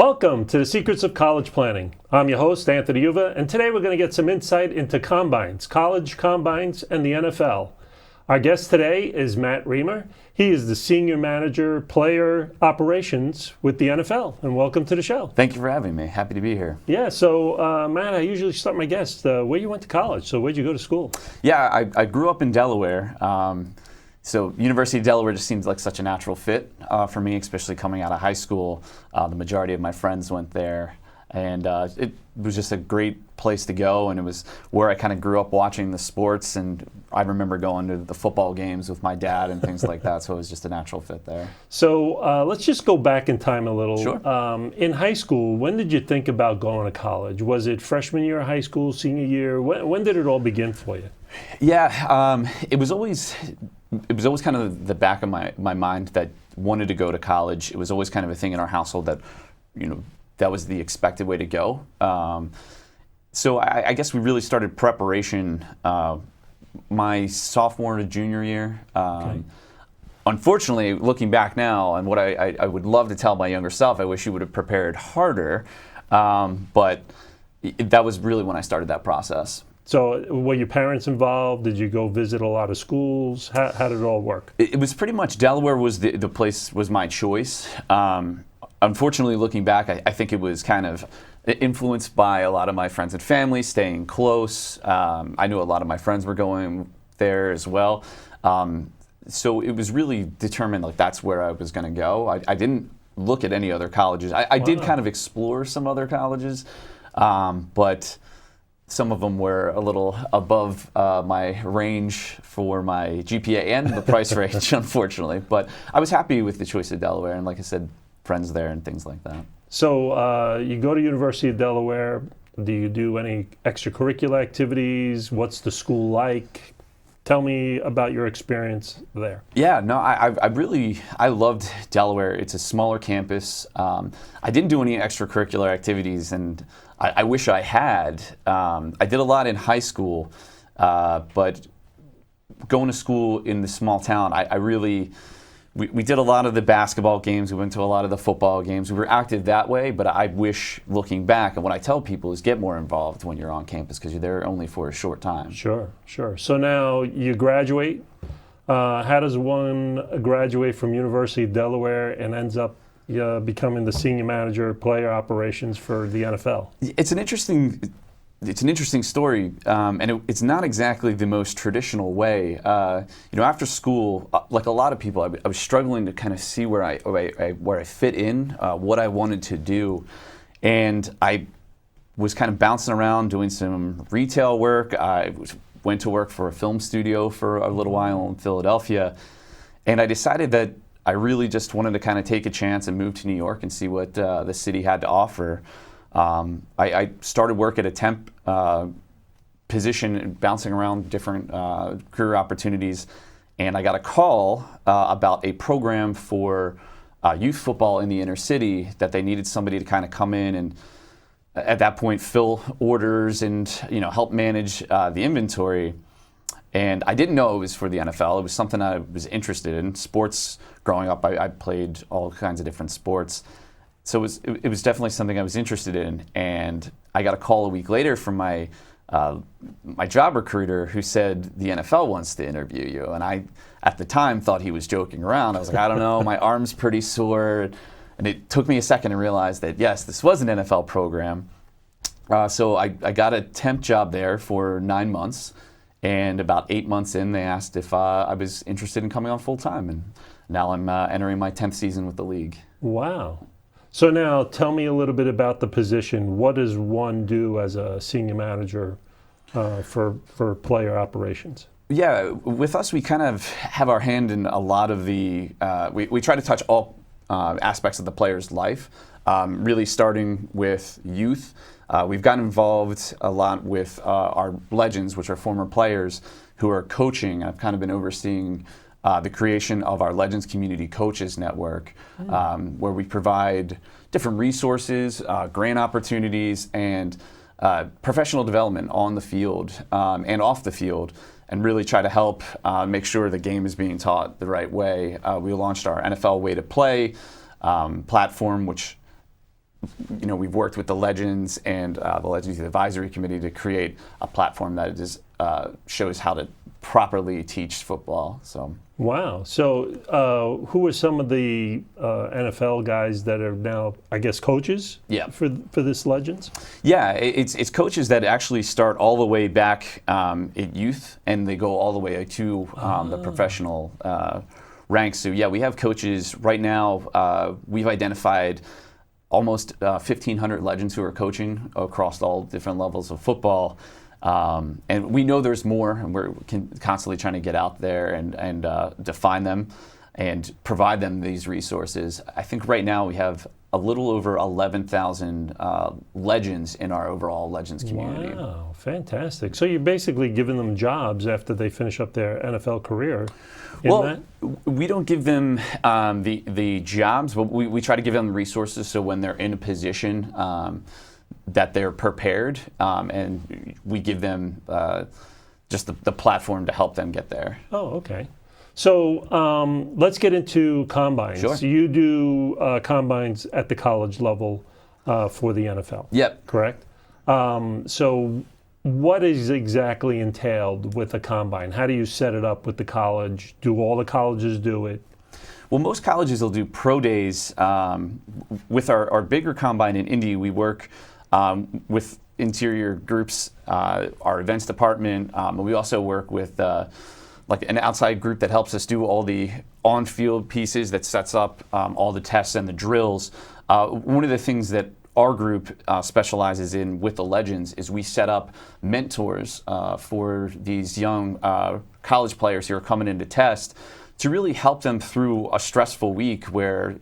Welcome to the Secrets of College Planning. I'm your host, Anthony Uva, and today we're going to get some insight into combines, college combines, and the NFL. Our guest today is Matt Reamer. He is the Senior Manager, Player Operations with the NFL, and welcome to the show. Thank you for having me. Happy to be here. Yeah, so Matt, I usually start my guests where you went to college. So where'd you go to school? Yeah, I grew up in Delaware. So University of Delaware just seems like such a natural fit for me, especially coming out of high school. The majority of my friends went there, and it was just a great place to go, and it was where I kind of grew up watching the sports, and I remember going to the football games with my dad and things like that, so it was just a natural fit there. So let's just go back in time a little. Sure. In high school, when did you think about going to college? Was it freshman year of high school, senior year? When did it all begin for you? Yeah, it was always kind of the back of my mind that wanted to go to college. It was always kind of a thing in our household that, that was the expected way to go. So I guess we really started preparation my sophomore to junior year. Okay. Unfortunately, looking back now, and what I would love to tell my younger self, I wish you would have prepared harder, but that was really when I started that process. So were your parents involved? Did you go visit a lot of schools? How did it all work? It was pretty much Delaware was the place, was my choice. Unfortunately, looking back, I think it was kind of influenced by a lot of my friends and family, staying close. I knew a lot of my friends were going there as well. So it was really determined, like, that's where I was going to go. I didn't look at any other colleges. I did kind of explore some other colleges, but some of them were a little above my range for my GPA and the price range, unfortunately. But I was happy with the choice of Delaware, and like I said, friends there and things like that. So you go to University of Delaware. Do you do any extracurricular activities? What's the school like? Tell me about your experience there. Yeah, no, I loved Delaware. It's a smaller campus. I didn't do any extracurricular activities, and I wish I had. I did a lot in high school, but going to school in the small town, we did a lot of the basketball games. We went to a lot of the football games. We were active that way, but I wish, looking back, and what I tell people is get more involved when you're on campus because you're there only for a short time. Sure. So now you graduate. How does one graduate from University of Delaware and ends up becoming the senior manager, player operations for the NFL? It's an interesting story, and it's not exactly the most traditional way. After school, like a lot of people, I was struggling to kind of see where I fit in, what I wanted to do, and I was kind of bouncing around doing some retail work. I went to work for a film studio for a little while in Philadelphia, and I decided that I really just wanted to kind of take a chance and move to New York and see what the city had to offer. I started work at a temp position, bouncing around different career opportunities, and I got a call about a program for youth football in the inner city that they needed somebody to kind of come in and at that point fill orders and help manage the inventory. And I didn't know it was for the NFL. It was something I was interested in. Sports, growing up, I played all kinds of different sports. So it was definitely something I was interested in, and I got a call a week later from my job recruiter who said the NFL wants to interview you. And I, at the time, thought he was joking around. I was like, I don't know, my arm's pretty sore. And it took me a second to realize that, yes, this was an NFL program. So I got a temp job there for 9 months, and about 8 months in, they asked if I was interested in coming on full time. And now I'm entering my 10th season with the league. Wow. So now tell me a little bit about the position. What does one do as a senior manager for player operations? Yeah, with us, we kind of have our hand in a lot of the, we try to touch all aspects of the player's life, really starting with youth. We've gotten involved a lot with our legends, which are former players who are coaching. I've kind of been overseeing the creation of our Legends Community Coaches Network, where we provide different resources, grant opportunities, and professional development on the field and off the field, and really try to help make sure the game is being taught the right way. We launched our NFL Way to Play platform, which we've worked with the Legends and the Legends Advisory Committee to create a platform that shows how to properly teach football. So. Wow. So who are some of the NFL guys that are now, I guess, coaches for this Legends? Yeah, it's coaches that actually start all the way back at youth, and they go all the way to the professional ranks. So yeah, we have coaches right now. We've identified almost 1,500 Legends who are coaching across all different levels of football. And we know there's more, and we're constantly trying to get out there and define them and provide them these resources. I think right now we have a little over 11,000 Legends in our overall Legends community. Wow, fantastic. So you're basically giving them jobs after they finish up their NFL career. We don't give them the jobs, but we try to give them the resources so when they're in a position that they're prepared, and we give them just the platform to help them get there. Oh, okay. So let's get into combines. Sure. So you do combines at the college level for the NFL. Yep. Correct? So what is exactly entailed with a combine? How do you set it up with the college? Do all the colleges do it? Well, most colleges will do pro days. With our bigger combine in Indy, we work with interior groups, our events department. We also work with like an outside group that helps us do all the on-field pieces that sets up all the tests and the drills. One of the things that our group specializes in with the Legends is we set up mentors for these young college players who are coming in to test to really help them through a stressful week where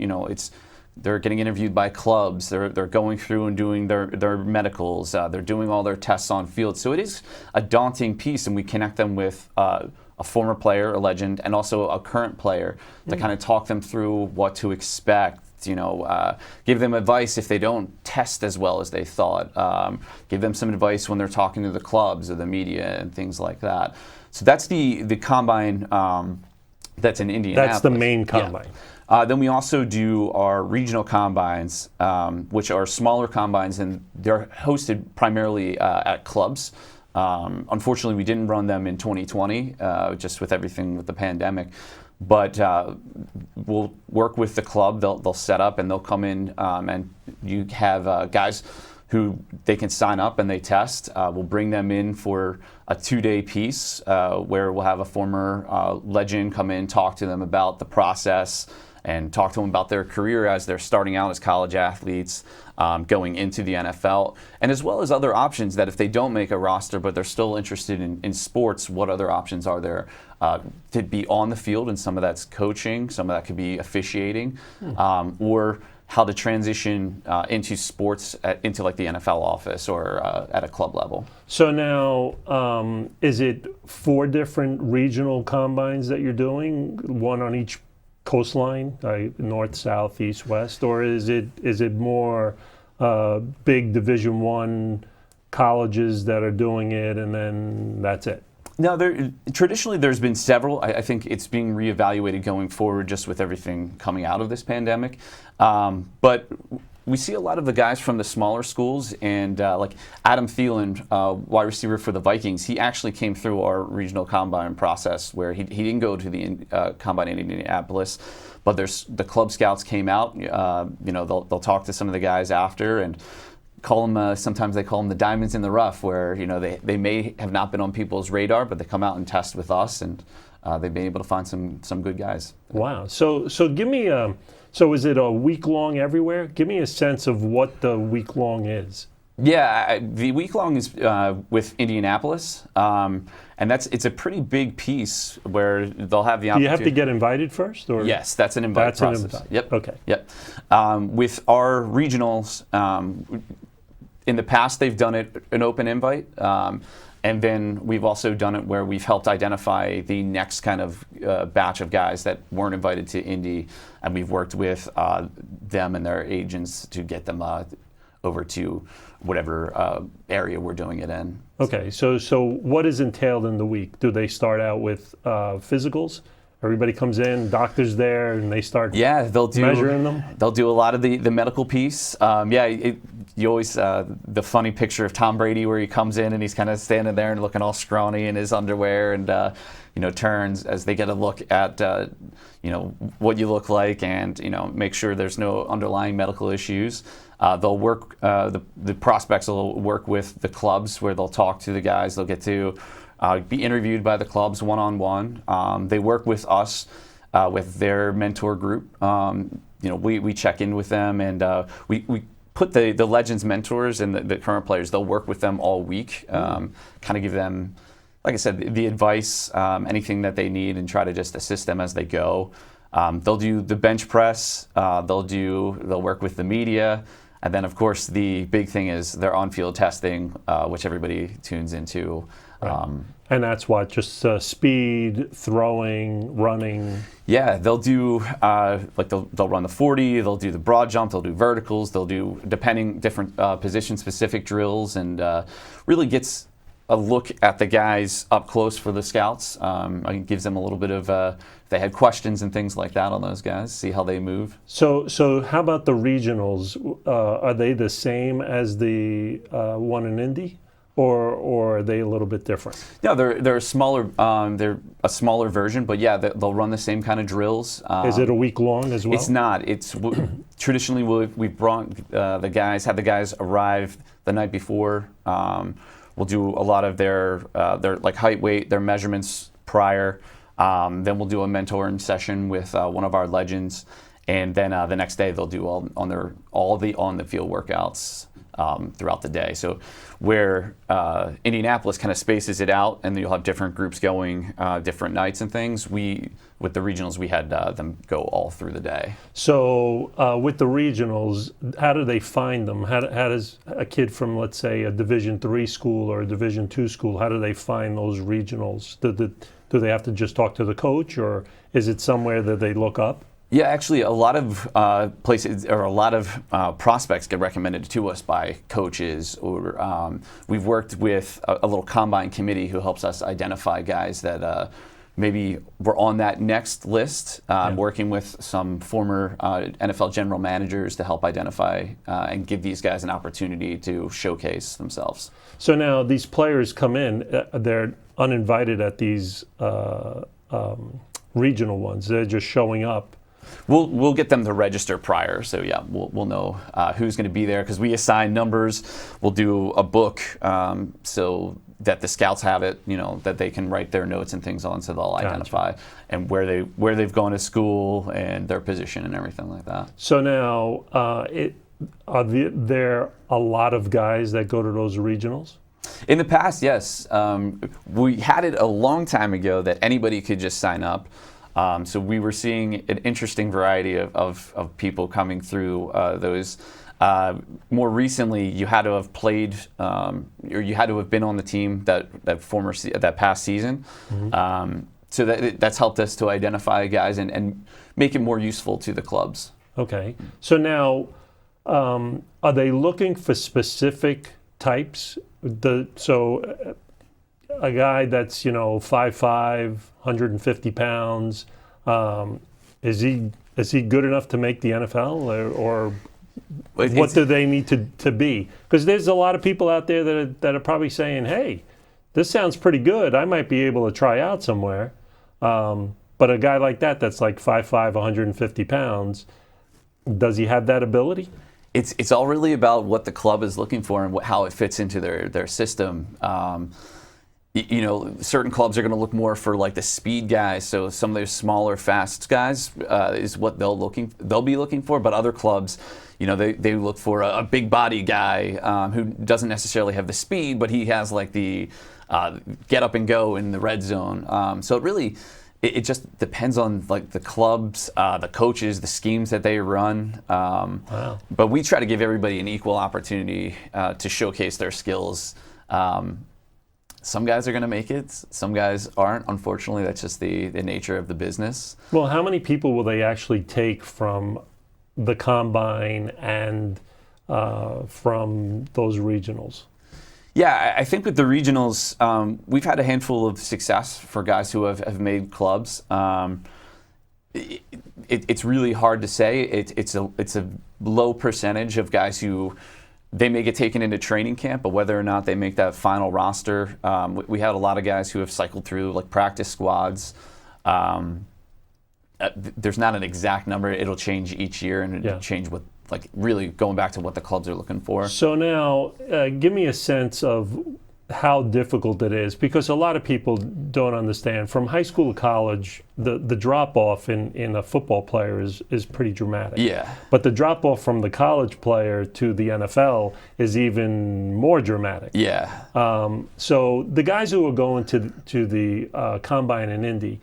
they're getting interviewed by clubs, they're going through and doing their medicals, they're doing all their tests on field. So it is a daunting piece, and we connect them with a former player, a Legend, and also a current player to kind of talk them through what to expect. Give them advice if they don't test as well as they thought. Give them some advice when they're talking to the clubs or the media and things like that. So that's the combine that's in Indianapolis. That's the main combine. Yeah. Then we also do our regional combines, which are smaller combines, and they're hosted primarily at clubs. Unfortunately, we didn't run them in 2020, just with everything with the pandemic. But we'll work with the club. They'll set up and they'll come in, and you have guys who they can sign up and they test. We'll bring them in for a 2-day piece where we'll have a former Legend come in, talk to them about the process, and talk to them about their career as they're starting out as college athletes, going into the NFL, and as well as other options that if they don't make a roster but they're still interested in sports, what other options are there to be on the field, and some of that's coaching, some of that could be officiating, or how to transition into sports into like the NFL office or at a club level. So now, is it 4 different regional combines that you're doing, one on each coastline, north, south, east, west, or is it more big Division I colleges that are doing it, and then that's it? No, traditionally there's been several. I think it's being reevaluated going forward just with everything coming out of this pandemic. But we see a lot of the guys from the smaller schools, and like Adam Thielen, wide receiver for the Vikings, he actually came through our regional combine process where he didn't go to the combine in Indianapolis, but the club scouts came out. They'll talk to some of the guys after and call them, sometimes they call them the diamonds in the rough, where they may have not been on people's radar, but they come out and test with us, and they've been able to find some good guys. Wow. So give me so is it a week-long everywhere? Give me a sense of what the week-long is. Yeah, the week-long is with Indianapolis, and it's a pretty big piece where they'll have the opportunity. Do you have to get invited first? Or? Yes, that's an invite process. An invite. Yep. Okay. Yep. With our regionals, in the past they've done it an open invite, and then we've also done it where we've helped identify the next kind of batch of guys that weren't invited to Indy, and we've worked with them and their agents to get them over to whatever area we're doing it in. Okay, so what is entailed in the week? Do they start out with physicals, Everybody comes in, doctor's there, and they start they'll do measuring them? They'll do a lot of the medical piece. You always the funny picture of Tom Brady where he comes in and he's kind of standing there and looking all scrawny in his underwear and turns as they get a look at what you look like and make sure there's no underlying medical issues. They'll work the prospects will work with the clubs where they'll talk to the guys. They'll get to be interviewed by the clubs one-on-one. They work with us with their mentor group. We check in with them and we put the Legends mentors and the current players, they'll work with them all week, kind of give them, like I said, the advice, anything that they need, and try to just assist them as they go. They'll do the bench press, they'll work with the media, and then of course the big thing is their on-field testing, which everybody tunes into. Right. And that's what, just speed, throwing, running? Yeah, they'll do, they'll run the 40, they'll do the broad jump, they'll do verticals, they'll do, different position-specific drills, and really gets a look at the guys up close for the scouts. It gives them a little bit of, if they had questions and things like that on those guys, see how they move. So how about the regionals? Are they the same as the one in Indy? Or are they a little bit different? Yeah, they're a smaller version, but yeah, they'll run the same kind of drills. Is it a week long as well? It's not. It's traditionally we've brought had the guys arrive the night before. We'll do a lot of their like height, weight, their measurements prior. Then we'll do a mentoring session with one of our legends, and then the next day they'll do all the on the field workouts throughout the day. So where Indianapolis kind of spaces it out, and you'll have different groups going different nights and things. With the regionals, we had them go all through the day. So with the regionals, how do they find them? How does a kid from, let's say, a Division III school or a Division II school, how do they find those regionals? Do they have to just talk to the coach, or is it somewhere that they look up? Yeah, actually, a lot of places or a lot of prospects get recommended to us by coaches, or we've worked with a little combine committee who helps us identify guys that maybe were on that next list, working with some former NFL general managers to help identify and give these guys an opportunity to showcase themselves. So now these players come in, they're uninvited at these regional ones. They're just showing up. We'll get them to register prior, so yeah, we'll know who's going to be there because we assign numbers. We'll do a book so that the scouts have it, that they can write their notes and things on, so they'll identify and where they've gone to school and their position and everything like that. So now, are there a lot of guys that go to those regionals? In the past, yes. We had it a long time ago that anybody could just sign up. So we were seeing an interesting variety of people coming through those. More recently, you had to have played, or you had to have been on the team that past season. Mm-hmm. So that's helped us to identify guys and make it more useful to the clubs. Okay. So now, are they looking for specific types? So a guy that's 5'5", 150 pounds, is he good enough to make the NFL, or what do they need to be? Because there's a lot of people out there that are probably saying, hey, this sounds pretty good. I might be able to try out somewhere. But a guy like that's like 5'5", 150 pounds, does he have that ability? It's all really about what the club is looking for and how it fits into their system. Certain clubs are going to look more for like the speed guys. So some of those smaller, fast guys is what they'll be looking for. But other clubs, they look for a big body guy who doesn't necessarily have the speed, but he has like the get up and go in the red zone. So it just depends on like the clubs, the coaches, the schemes that they run. Wow. But we try to give everybody an equal opportunity to showcase their skills. Some guys are going to make it. Some guys aren't. Unfortunately, that's just the nature of the business. Well, how many people will they actually take from the combine and from those regionals? Yeah, I think with the regionals, we've had a handful of success for guys who have made clubs. It's really hard to say. It's a low percentage of guys who they may get taken into training camp, but whether or not they make that final roster, we had a lot of guys who have cycled through like practice squads. There's not an exact number. It'll change each year, and it'll change with like really going back to what the clubs are looking for. So now, give me a sense of how difficult it is, because a lot of people don't understand. From high school to college, the drop off in a football player is pretty dramatic. Yeah. But the drop off from the college player to the NFL is even more dramatic. Yeah. So the guys who are going to the combine in Indy,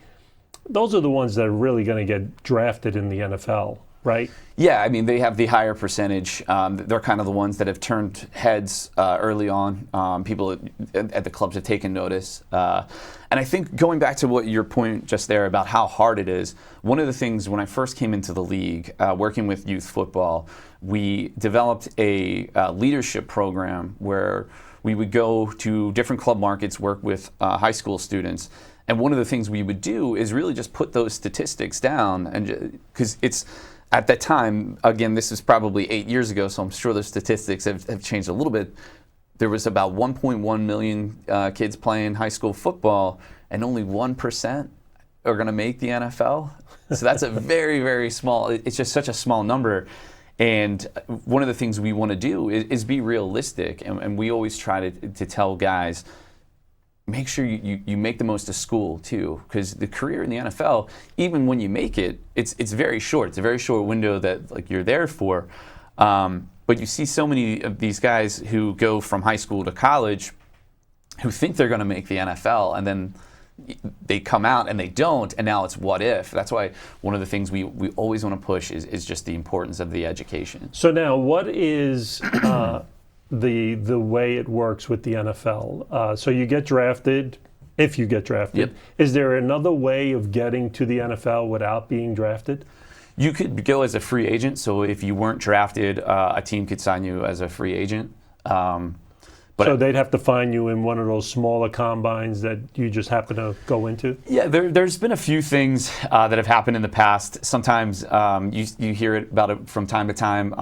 those are the ones that are really going to get drafted in the NFL, right? Yeah, I mean, they have the higher percentage. They're kind of the ones that have turned heads early on. People at the clubs have taken notice. And I think going back to what your point just there about how hard it is, one of the things when I first came into the league, working with youth football, we developed a leadership program where we would go to different club markets, work with high school students. And one of the things we would do is really just put those statistics down, and because it's at that time, again, this is probably 8 years ago, so I'm sure the statistics have changed a little bit. There was about 1.1 million kids playing high school football, and only 1% are going to make the NFL. So that's a very, very small, it's just such a small number. And one of the things we want to do is be realistic, and we always try to tell guys, make sure you make the most of school too, because the career in the NFL, even when you make it, it's very short. It's a very short window that like you're there for. But you see so many of these guys who go from high school to college who think they're going to make the NFL, and then they come out and they don't, and now it's what if. That's why one of the things we always want to push is just the importance of the education. So now, what is the way it works with the NFL? So you get drafted, if you get drafted. Yep. Is there another way of getting to the NFL without being drafted? You could go as a free agent. So if you weren't drafted, a team could sign you as a free agent. So they'd have to find you in one of those smaller combines that you just happen to go into? Yeah, there's been a few things that have happened in the past. Sometimes you hear about it from time to time.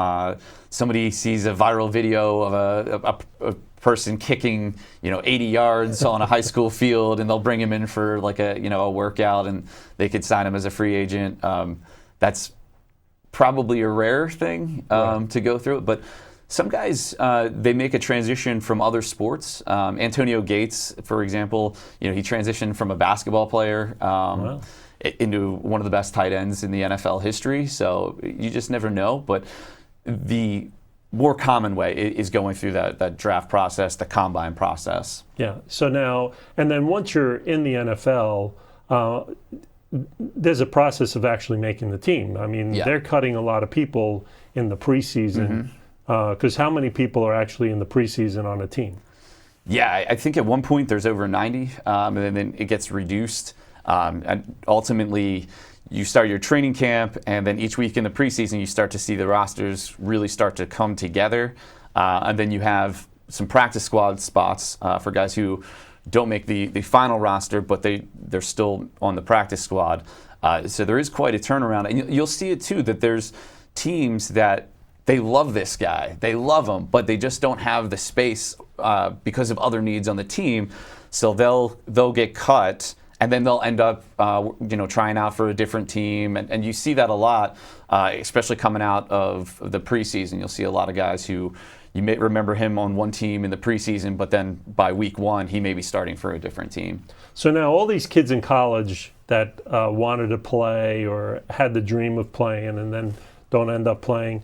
Somebody sees a viral video of a person kicking 80 yards on a high school field, and they'll bring him in for like a workout, and they could sign him as a free agent. That's probably a rare thing to go through it, but some guys, they make a transition from other sports. Antonio Gates, for example, he transitioned from a basketball player into one of the best tight ends in the NFL history. So you just never know. But the more common way is going through that draft process, the combine process. Yeah. So now, and then once you're in the NFL, there's a process of actually making the team. I mean, they're cutting a lot of people in the preseason. Because how many people are actually in the preseason on a team? Yeah, I think at one point there's over 90, and then it gets reduced. And ultimately, you start your training camp, and then each week in the preseason, you start to see the rosters really start to come together. And then you have some practice squad spots for guys who don't make the final roster, but they're still on the practice squad. So there is quite a turnaround. And you'll see it, too, that there's teams that they love this guy, they love him, but they just don't have the space because of other needs on the team. So they'll get cut, and then they'll end up trying out for a different team. And you see that a lot, especially coming out of the preseason. You'll see a lot of guys who you may remember him on one team in the preseason, but then by week one, he may be starting for a different team. So now all these kids in college that wanted to play or had the dream of playing and then don't end up playing,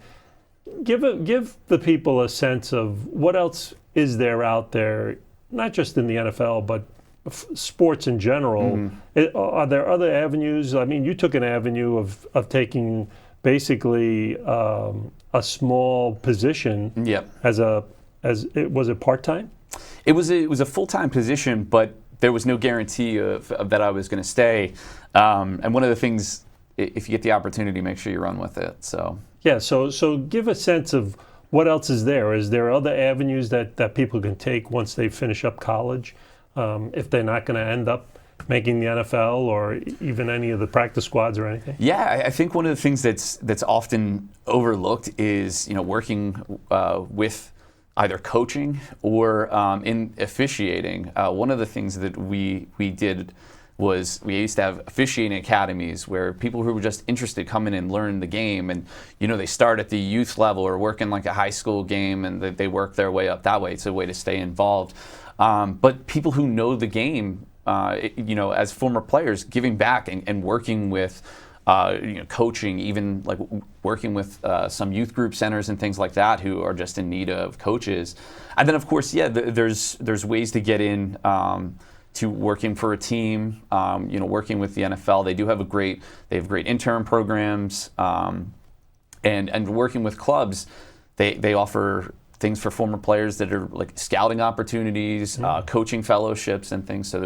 give the people a sense of what else is there out there, not just in the NFL, but sports in general. Are there other avenues? I mean, you took an avenue of taking basically a small position. Was it part-time? It was a full-time position, but there was no guarantee of that I was going to stay. And one of the things, if you get the opportunity, make sure you run with it. So. Yeah, so give a sense of what else is there? Is there other avenues that people can take once they finish up college, if they're not going to end up making the NFL or even any of the practice squads or anything? Yeah, I think one of the things that's often overlooked is working with either coaching or in officiating. One of the things that we did was we used to have officiating academies where people who were just interested come in and learn the game, and they start at the youth level or work in like a high school game, and they work their way up that way. It's a way to stay involved. But people who know the game, as former players, giving back and working with coaching, even like working with some youth group centers and things like that who are just in need of coaches. And then of course, there's ways to get in to working for a team, working with the NFL. They have great intern programs, and working with clubs. They offer things for former players that are like scouting opportunities, coaching fellowships and things. So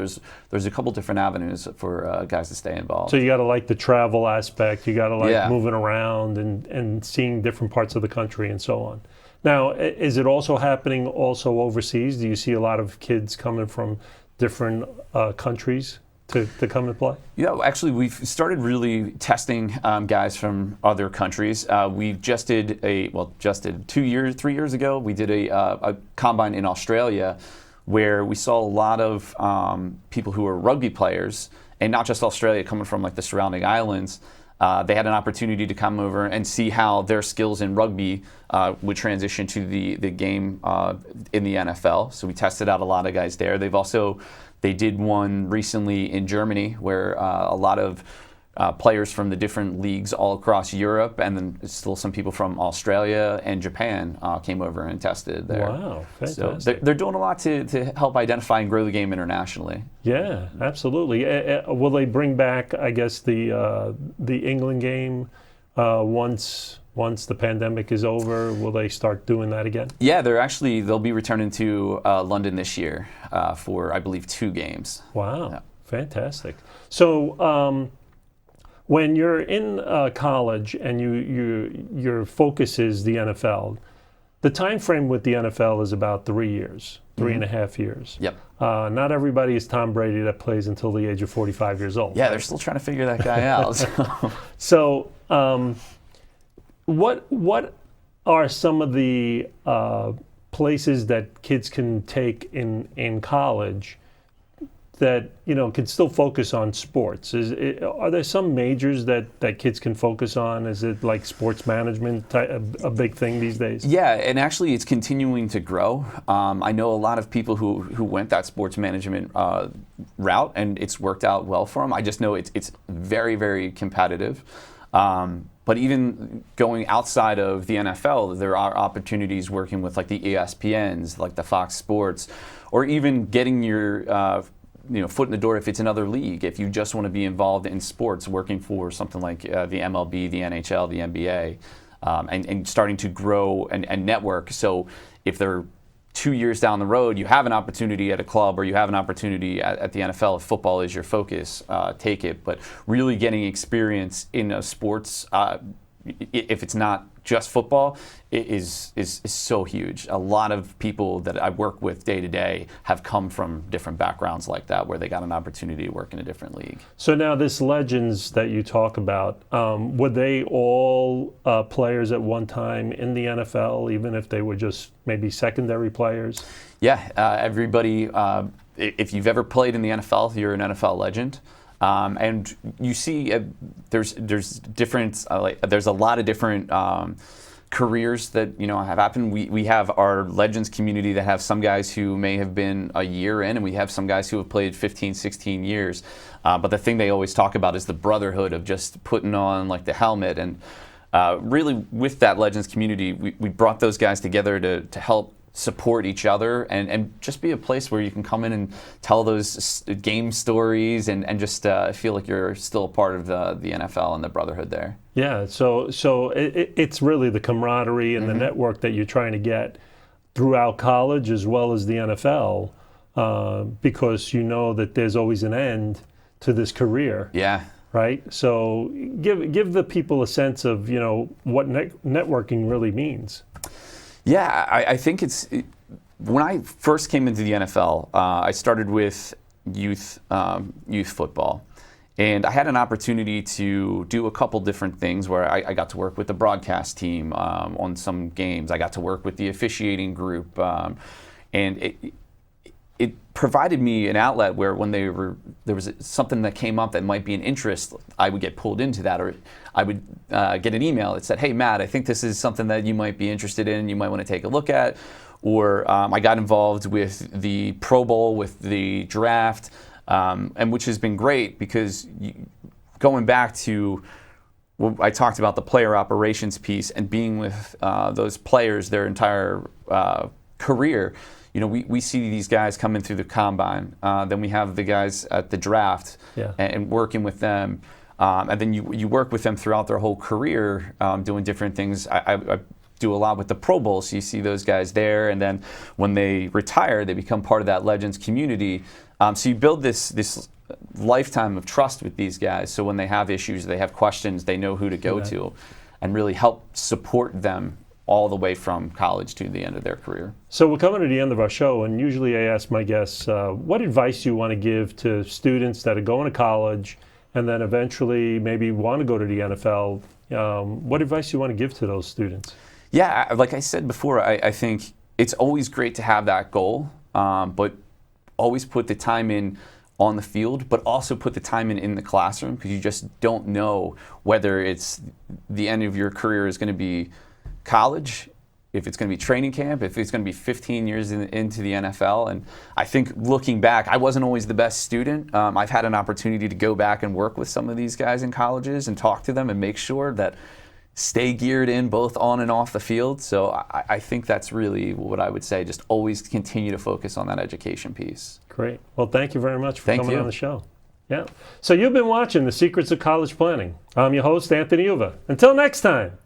there's a couple different avenues for guys to stay involved. So you got to like the travel aspect. You got to like moving around and seeing different parts of the country and so on. Now, is it also happening also overseas? Do you see a lot of kids coming from different countries to come and play? Yeah, actually, we've started really testing guys from other countries. We just did 3 years ago, we did a combine in Australia where we saw a lot of people who were rugby players, and not just Australia, coming from like the surrounding islands. They had an opportunity to come over and see how their skills in rugby would transition to the game in the NFL. So we tested out a lot of guys there. They did one recently in Germany where a lot of players from the different leagues all across Europe, and then still some people from Australia and Japan came over and tested there. Wow, fantastic. So they're doing a lot to help identify and grow the game internationally. Yeah, absolutely. Will they bring back, I guess, the England game once the pandemic is over? Will they start doing that again? Yeah, they'll be returning to London this year for, I believe, 2 games. Wow, yeah. Fantastic. So when you're in college and your focus is the NFL, the time frame with the NFL is about 3 years, 3.5 years. Yep. Not everybody is Tom Brady that plays until the age of 45 years old. Yeah, they're still trying to figure that guy out. So what are some of the places that kids can take in college that can still focus on sports? Are there some majors that kids can focus on? Is it like sports management a big thing these days? Yeah, and actually it's continuing to grow. I know a lot of people who went that sports management route, and it's worked out well for them. I just know it's very, very competitive. But even going outside of the NFL, there are opportunities working with like the ESPNs, like the Fox Sports, or even getting your foot in the door if it's another league. If you just want to be involved in sports, working for something like the MLB, the NHL, the NBA, and starting to grow and network. So if they're 2 years down the road, you have an opportunity at a club, or you have an opportunity at the NFL. If football is your focus, take it. But really getting experience in a sports, if it's not just football, is so huge. A lot of people that I work with day to day have come from different backgrounds like that, where they got an opportunity to work in a different league. So now this Legends that you talk about, were they all players at one time in the NFL, even if they were just maybe secondary players? Yeah, everybody, if you've ever played in the NFL, you're an NFL legend. And you see, there's different, there's a lot of different careers that have happened. We have our Legends community that have some guys who may have been a year in, and we have some guys who have played 15, 16 years. But the thing they always talk about is the brotherhood of just putting on like the helmet. And really, with that Legends community, we brought those guys together to help support each other and just be a place where you can come in and tell those game stories and just feel like you're still a part of the NFL and the brotherhood there. Yeah, so it's really the camaraderie and the network that you're trying to get throughout college as well as the NFL, because you know that there's always an end to this career. Yeah. Right? So give the people a sense of what networking really means. Yeah, I think when I first came into the NFL, I started with youth football. And I had an opportunity to do a couple different things where I got to work with the broadcast team on some games. I got to work with the officiating group. And it provided me an outlet where when there was something that came up that might be an interest, I would get pulled into that, or I would get an email that said, "Hey, Matt, I think this is something that you might be interested in. You might want to take a look at." Or I got involved with the Pro Bowl, with the draft. And which has been great because going back to what I talked about, the player operations piece and being with those players their entire career, we see these guys coming through the combine. Then we have the guys at the draft and working with them. And then you work with them throughout their whole career doing different things. I do a lot with the Pro Bowl, so you see those guys there. And then when they retire, they become part of that Legends community. So you build this lifetime of trust with these guys. So when they have issues, they have questions, they know who to go to, and really help support them all the way from college to the end of their career. So we're coming to the end of our show, and usually I ask my guests, what advice you want to give to students that are going to college and then eventually maybe want to go to the NFL? What advice you want to give to those students? Yeah, like I said before, I think it's always great to have that goal, but always put the time in on the field, but also put the time in the classroom, because you just don't know whether it's the end of your career is going to be college, if it's going to be training camp, if it's going to be 15 years into the NFL. And I think looking back, I wasn't always the best student. I've had an opportunity to go back and work with some of these guys in colleges and talk to them and make sure that stay geared in both on and off the field. So I think that's really what I would say. Just always continue to focus on that education piece. Great. Well, thank you very much for coming on the show. Yeah. So you've been watching The Secrets of College Planning. I'm your host, Anthony Uva. Until next time.